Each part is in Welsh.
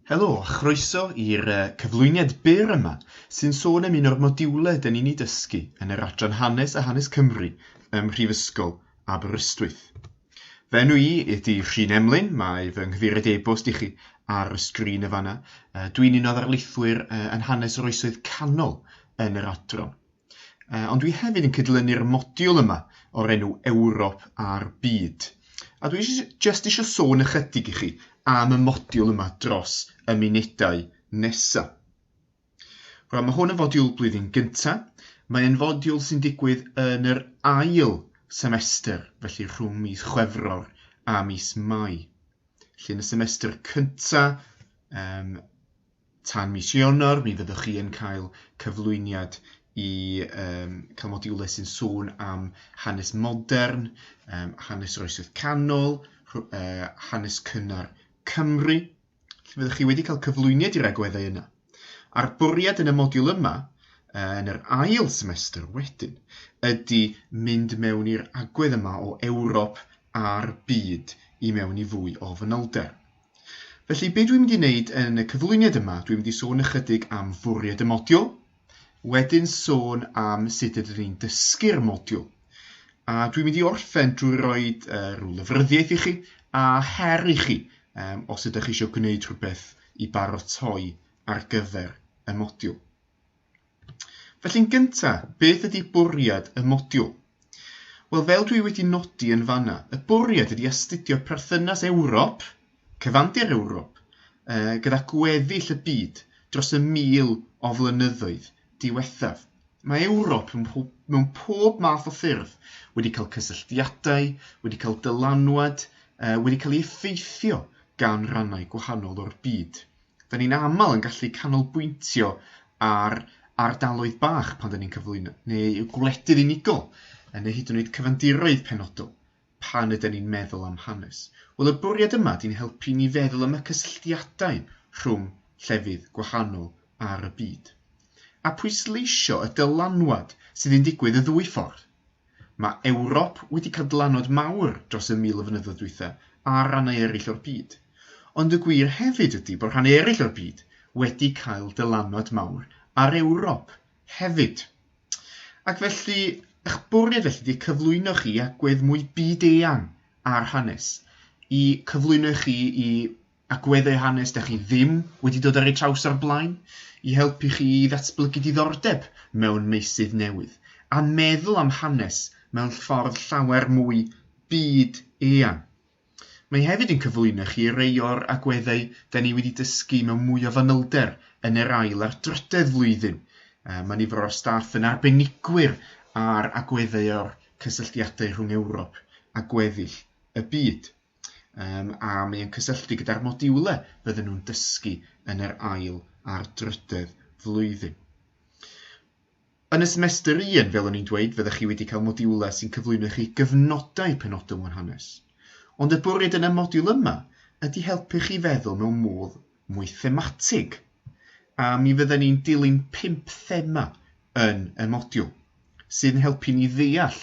Helo, a chroeso i'r cyflwyniad byr yma sy'n sôn am un o'r modiwlau dyn ni'n ei dysgu yn yr adran hanes a hanes Cymru ym Mhrifysgol Aberystwyth. Fy enw I ydy Rhun Emlyn, mae fy nghyfeiriad e-bost I chi ar y sgrin y fanna. Dwi'n un o ddarlithwyr yn hanes yr oesoedd canol yn yr adran. Ond dwi hefyd yn cydlynu'r modiwl yma o'r enw Ewrop a'r Byd. A dwi jyst eisiau sôn ychydig I chi am y modiwl yma dros y munudau nesaf. Mae hwn yn fodiwl blwyddyn gyntaf. Mae'n fodiwl sy'n digwydd yn yr ail semester, felly rhwng mis Chwefror a mis Mai. Felly yn y semester cyntaf, tan mis Ionawr, mi fyddwch chi yn cael cyflwyniad I cael modiwlau sy'n sôn am hanes modern, hanes yr oesoedd canol, hanes cynnar Cymru. Felly fyddwch chi wedi cael cyflwyniad i'r agweddau yna. A'r bwriad yn y modiwl yma, yn yr ail semester wedyn, ydy mynd mewn i'r agwedd yma o Ewrop a'r byd I mewn I fwy o fanylder. Felly, be dwi'n mynd I wneud yn y cyflwyniad yma, dwi'n mynd I sôn ychydig am fwriad y modiwl, wedyn sôn am sut ydyn ni'n dysgu'r modiwl. A dwi'n mynd I orffen drwy roi rhyw lyfryddiaeth I chi a her I chi os ydych chi eisiau gwneud rhywbeth I baratoi ar gyfer y modiwl. Felly'n gyntaf, beth ydy bwriad y modiwl? Wel, fel dwi wedi nodi yn fanna, y bwriad ydy astudio perthynas Ewrop, cyfandir Ewrop, gyda gweddill y byd dros 1000 o flynyddoedd diwethaf. Mae Ewrop mewn pob math o ffyrdd wedi cael cysylltiadau, wedi cael dylanwad, wedi cael ei effeithio gan rannau gwahanol o'r byd. Da ni'n aml yn gallu canolbwyntio ar ardaloedd bach pan da ni'n cyflwyno, neu gwledydd unigol, neu hyd yn oed cyfandiroedd penodol, pan ydyn ni'n meddwl am hanes. Wel, y bwriad yma di'n helpu ni feddwl am y cysylltiadau rhwng llefydd gwahanol ar y byd. A pwysleisio y dylanwad sydd yn digwydd y ddwy ffordd. Mae Ewrop wedi cael dylanwad mawr dros 1000 o flynyddoedd diwethaf a rannau eraill o'r byd. Ond y gwir hefyd ydy bod rhannau eraill o'r byd wedi cael dylanwad mawr ar Ewrop hefyd. Ac felly, eich bwriad felly ydy cyflwyno chi agwedd mwy byd-eang ar hanes, I cyflwyno chi I agweddau hanes da chi ddim wedi dod ar eu traws o'r blaen, I helpu chi I ddatblygu diddordeb mewn meysydd newydd, a meddwl am hanes mewn ffordd llawer mwy byd-eang. Mae hefyd yn cyflwyno chi rei o'r agweddau da ni wedi dysgu mewn mwy o fanylder yn yr ail a'r drydedd flwyddyn. Mae nifer o'r staff yn arbenigwyr ar agweddau o'r cysylltiadau rhwng Ewrop a gweddill y byd. A mae'n cysylltu gyda'r modiwlau bydden nhw'n dysgu yn yr ail a'r drydedd flwyddyn. Yn y semester 1, fel o'n i'n dweud, fyddwch chi wedi cael modiwlau sy'n cyflwyno chi gyfnodau penodol mewn hanes. Ond y bwriad yn y modiwl yma ydy helpu chi feddwl mewn modd mwy thematig. A mi fydden ni'n dilyn 5 thema yn y modiwl, sy'n helpu ni ddeall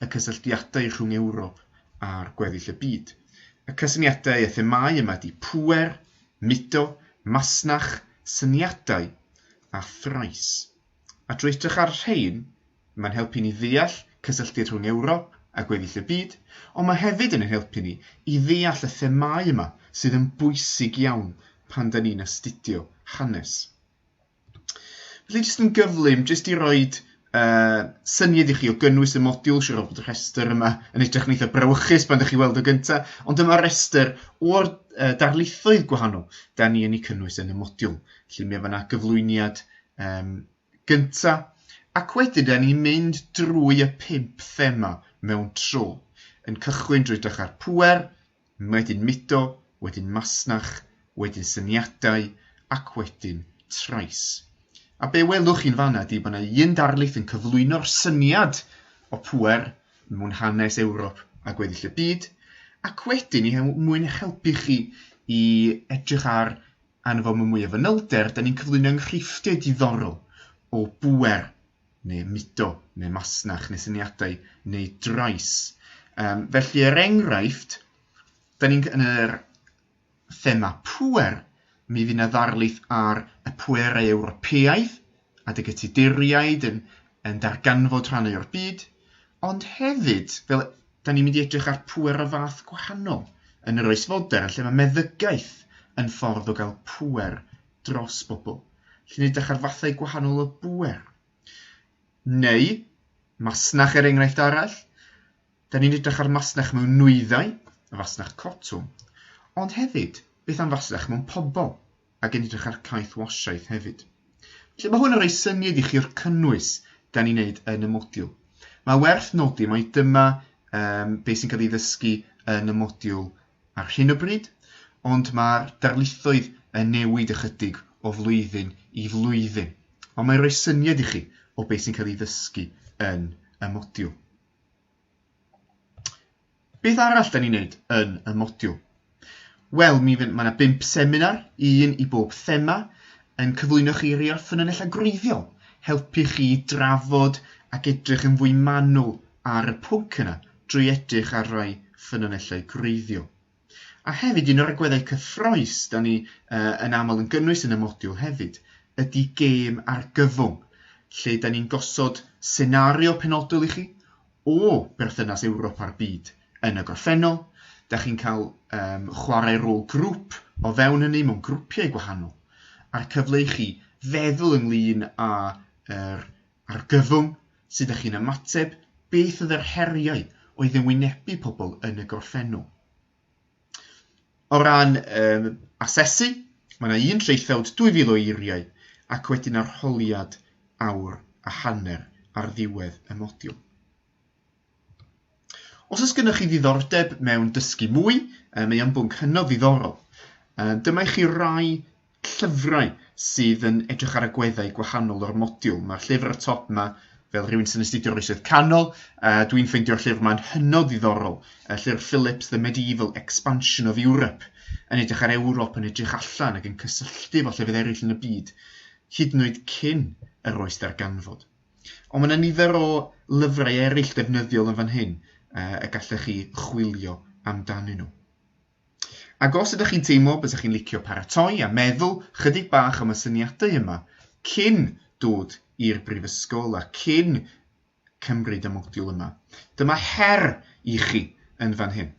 y cysylltiadau rhwng Ewrop a'r gweddill y byd. Y cysyniadau y themau yma ydy pŵer, mudo, masnach, syniadau a thrais. A drwy edrych ar rhain, mae'n helpu ni ddeall cysylltiad rhwng Ewrop a gweddill y byd, ond mae hefyd yn helpu ni I ddeall y themau yma sydd yn bwysig iawn pan da ni'n astudio hanes. Felly jyst yn gyflym, jyst I roed syniad I chi o gynnwys y modiwl, siwr o bod y rhestr yma yn edrych yn eitha brawychus pan ydych chi weld o gyntaf, ond dyma'r rhestr o'r darlithoedd gwahanol da ni yn ei cynnwys yn y modiwl. Felly mi efo yna gyflwyniad gyntaf, ac wedyn da ni'n mynd drwy y 5 thema mewn tro, yn cychwyn drwy edrych ar pŵer, wedyn mudo, wedyn masnach, wedyn syniadau, ac wedyn trais. A be welwch chi'n fanna ydy bod yna un darlith yn cyflwyno'r syniad o pŵer mewn hanes Ewrop a gweddill y byd, ac wedyn I mwyn helpu chi I edrych ar anfo mwy o fanylder, da ni'n cyflwyno enghreifftiau diddorol o bŵer, neu mudo, neu masnach, neu syniadau, neu drais. Felly, enghraifft, da ni'n yn yr thema pŵer, mi fydd yna ddarlith ar y pwerau Ewropeaidd a dy gytuduriaid yn darganfod rhannau o'r byd, ond hefyd, fel da ni'n mynd i edrych ar pwer o fath gwahanol yn yr oes fodern, lle mae meddygaeth yn ffordd o gael pwer dros bobl. Lle ni'n edrych ar fathau gwahanol o bwer. Neu, masnach enghraifft arall, da ni'n edrych ar masnach mewn nwyddau, y fasnach cotwm, ond hefyd, beth am fasnach mewn pobl, ac yn edrych ar caeth wasiaeth hefyd. Felly mae hwn yn rhoi syniad i chi o'r cynnwys da ni'n neud yn y modiwl. Mae werth nodi mai dyma beth sy'n cael ei ddysgu yn y modiwl ar hyn o bryd, ond mae'r darlithoedd yn newid ychydig o flwyddyn i flwyddyn. Ond mae'n rhoi syniad i chi o beth sy'n cael ei ddysgu yn y modiwl. Beth arall da ni'n neud yn y modiwl? Wel, mae yna 5 seminar, un i bob thema, yn cyflwyno chi rhai o'r ffynonellau gwreiddiol, helpu chi drafod ac edrych yn fwy manwl ar y pwnc yna drwy edrych ar rai ffynonellau gwreiddiol. A hefyd, un o'r agweddau cyffroes da ni yn aml yn gynnwys yn y modiwl hefyd, ydy gêm argyfwng, lle da ni'n gosod senario penodol i chi o berthynas Ewrop a'r byd yn y gorffennol. Da chi'n cael chwarae rôl grŵp o fewn hynny mewn grwpiau gwahanol, a'r cyfle i chi feddwl ynglyn â'r argyfwng, sut ydych chi'n ymateb, beth oedd yr heriau o ddwynebu pobl yn y gorffennol. O ran asesu, mae yna un traethawd 2000 o eiriau ac wedyn arholiad awr a hanner ar ddiwedd y modiwl. Os oes gennych chi ddiddordeb mewn dysgu mwy, mae o'n bwnc hynod ddiddorol. Dyma i chi rai llyfrau sydd yn edrych ar agweddau gwahanol o'r modiwl. Mae'r llyfr y top yma, fel rhywun sy'n astudio o'r oesoedd canol, dwi'n ffeindio'r llyfr yma'n hynod ddiddorol. Llyfr Phillips, The Medieval Expansion of Europe, yn edrych ar Ewrop yn edrych allan ac yn cysylltu efo llefydd eraill yn y byd, hyd yn oed cyn yr oes darganfod. Ond mae yna nifer o lyfrau eraill defnyddiol yn fan hyn, y gallech chi chwilio amdanyn nhw. Ac os ydych chi'n teimlo bysach chi'n licio paratoi a meddwl chydig bach am y syniadau yma cyn dod i'r brifysgol a cyn cymryd y modiwl yma, dyma her i chi yn fan hyn.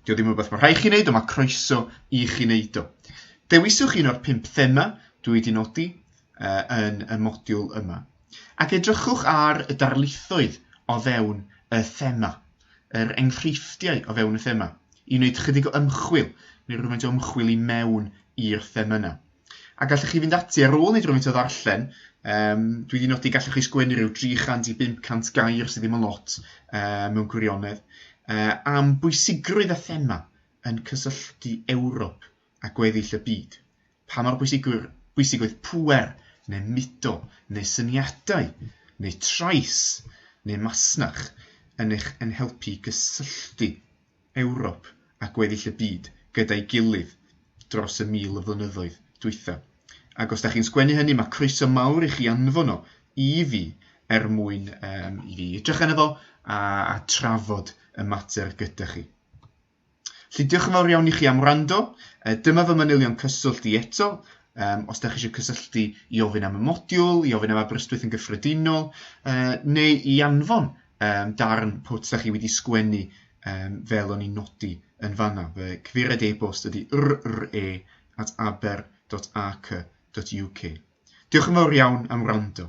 Dio ddim yn beth mae rhaid chi wneud, ond mae croeso i chi wneud o. Dewiswch un o'r 5 thema dwi wedi nodi yn y modiwl yma. Ac edrychwch ar y darlithoedd o fewn y thema, yr enghreifftiau o fewn y thema, i wneud chydig o ymchwil, neu rhywfaint o ymchwil i mewn i'r thema yna. A gallech chi fynd ati ar ôl wneud rhywfaint o ddarllen, dwi wedi nodi gallech chi sgwennu rhyw 300 i 500 gair sydd ddim yn lot mewn gwirionedd, am bwysigrwydd y thema yn cysylltu Ewrop a gweddill y byd. Pa mor bwysig oedd pwer, neu mudo, neu syniadau, neu trais, neu masnach yn helpu gysylltu Ewrop a gweddill y byd gyda'i gilydd dros y 1000 o flynyddoedd dwytha. Ac os da chi'n sgwennu hynny, mae croeso mawr i chi anfon o i fi mwyn i fi edrych yna fo a trafod y mater gyda chi. Felly diolch yn fawr iawn i chi am wrando. Dyma fy manylion cyswllt i eto. Os da chi eisiau cysylltu i ofyn am y modiwl, i ofyn am Aberystwyth yn gyffredinol, neu i anfon darn pwt da chi wedi sgwennu fel o'n i'n nodi yn fanna. Fy cyfeiriad e-bost ydy rre@aber.ac.uk. Diolch yn fawr iawn am wrando.